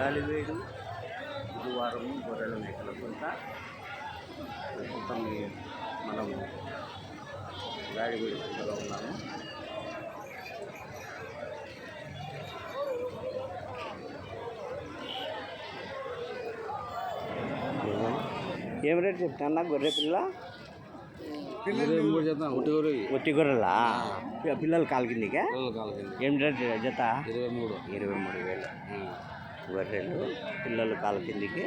గాలివేడు బుధవారం గొర్రెల మేకల కొంత ప్రస్తుతం మనము గాలివేడు కొంతలో ఉన్నాము. ఏం రేట్ చెప్తాను గొర్రె పిల్ల? ఒట్టి గొర్రెలా? పిల్లలు కాలు కిందికా? ఏం రేట్ జత? 23,000 గొర్రెలు పిల్లలు కాలు కిందికి.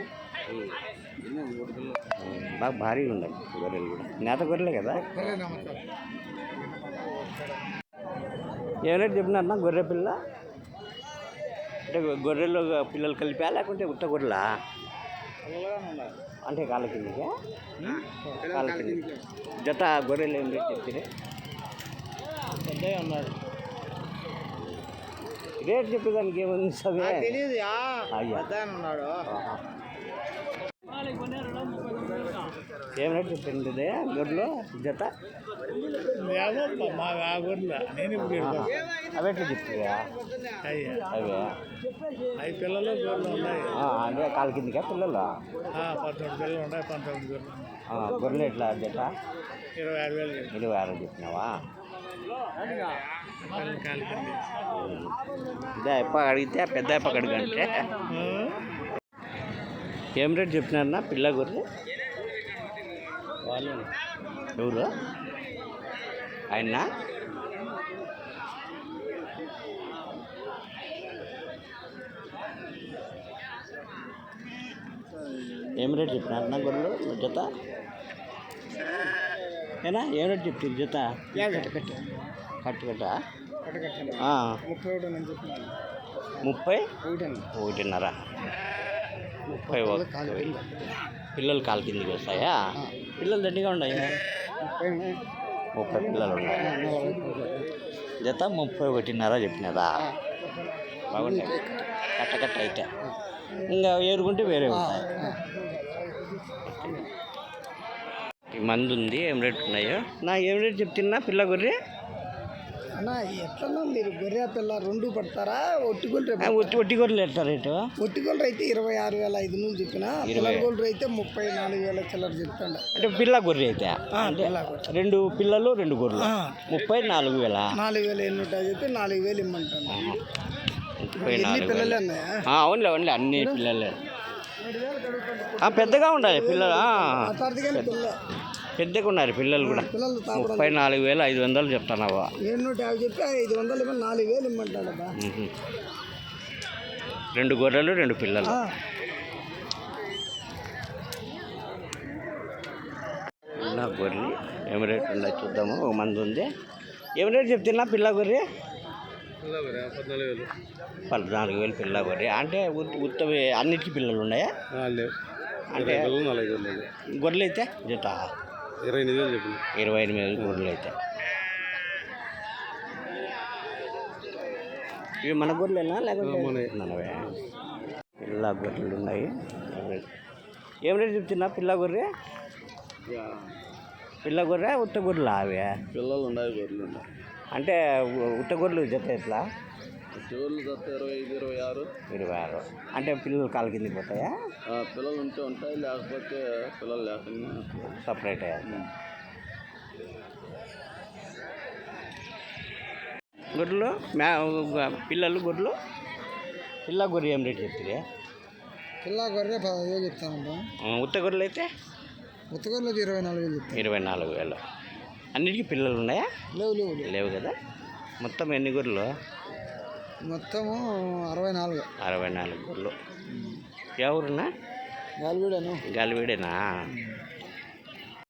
బాగా భారీగా ఉన్నాయి గొర్రెలు కూడా. నేత గొర్రెలే కదా. ఏం రేట్ చెప్పినారన్నా గొర్రె పిల్ల? అంటే గొర్రెలు పిల్లలు కలిపా లేకుంటే ఉత్త గొర్రెలా? అంటే కాళ్ళ కిందికా? కాళ్ళ కింద జత గొర్రెలు ఏం రేట్ చెప్తే? పెద్దగా ఉన్నారు రేట్ చెప్పేదానికి ఏముంది సరే తెలియదు. ఏం రేట్ చెప్పింది గొర్రెలు జత? అవి ఎట్లా చెప్తుందా? అవే పిల్లలు అదే కాళ్ళ కిందికా పిల్లలు? 19 పిల్లలు ఉన్నాయి. 19 గొర్రెలు ఎట్లా జత? 26,000 చెప్పినావా? ఇదే ఎప్ప అడిగితే పెద్ద ఎప్ప అడిగంటే ఏం రేట్ చెప్పినారన్నా పిల్ల గొర్రె? వాళ్ళు ఎవరు ఆయన? ఏం రేట్ చెప్పినారన్నా గొర్రెలు జత? ఏనా ఏం రేట్ చెప్తుంది జత? కట్టు 31,500 పిల్లలు కాలు కిందికి వస్తాయా? పిల్లలు దండిగా ఉన్నాయి. 30 పిల్లలు ఉన్నాయి. జత 31,500 చెప్పినారా? బాగున్నాయి కట్ట అయితే. ఇంకా ఏరుకుంటే వేరే ఉంటాయి. ఈ మందు ఉంది. ఏం రేట్ ఉన్నాయో నా ఏం రేట్ చెప్తున్నా పిల్ల గొర్రె? అన్నా ఎట్లన్నా మీరు గొర్రె పిల్ల రెండు పడతారా? ఒట్టి గొర్రెలు ఎట్లా రేటు? ఒట్టి గొర్రెలు అయితే 26,500 చెప్పిన. పిల్ల గొర్రెలు అయితే 34,000 చిల్లర చెప్తాండ. అంటే పిల్ల గొర్రె అయితే 2 పిల్లలు 2 గొర్రెలు 34,000 ఎన్నుంటా చెప్పి 4,000 ఇమ్మంటాను. పిల్లలే ఉన్నాయా? అవునులే అన్ని పిల్లలే. పెద్దగా ఉండాలి పిల్లలు. పెద్దగా ఉన్నారు పిల్లలు కూడా. 34,500 చెప్తున్నావా? 250 చెప్పి 500 4,000 ఇమ్మంటాడు. 2 గొర్రెలు 2 పిల్లలు. గొర్రెలు ఏం రేట్ ఉందో చూద్దాము. ఒక మంది ఉంది. ఏం రేట్ చెప్తున్నా పిల్ల గొర్రె? 14,000 పిల్ల గొర్రె. అంటే ఉత్తవి అన్నిటికీ పిల్లలు ఉన్నాయా? అంటే గొర్రెలు అయితే జత 28,000 గొర్రెలు అయితే. ఇవి మన గొర్రెలేనా లేకపోతే మనవే? పిల్ల గొర్రెలు ఉన్నాయి. ఏం రేట్ చెప్తున్నా పిల్ల గొర్రె? పిల్ల గొర్రె ఉత్త గొర్రెలు అవే పిల్లలు ఉన్నాయి. గొర్రెలు ఉన్నాయి. అంటే ఉత్త గొర్రెలు జత ఎట్లా? గొర్రెలు జత 25, 26. అంటే పిల్లలు కాలు కిందికి పోతాయా? పిల్లలు ఉంటే ఉంటాయి, లేకపోతే పిల్లలు లేకుండా సపరేట్ అయ్యారు. గొర్రెలు పిల్లలు గొర్రెలు పిల్ల గొర్రె ఏం రేట్ చెప్తుంది? పిల్ల గొర్రె 10,000 చెప్తాను. ఉత్త గొర్రెలు అయితే? ఉత్త గొర్రెలు 24,000 చెప్తాను. 24,000. అన్నిటికీ పిల్లలు ఉన్నాయా? లేవు కదా. మొత్తం ఎన్ని గొర్రెలు? మొత్తము 64 గొర్రెలు. ఎవరున్నా? గాలివీడేనా?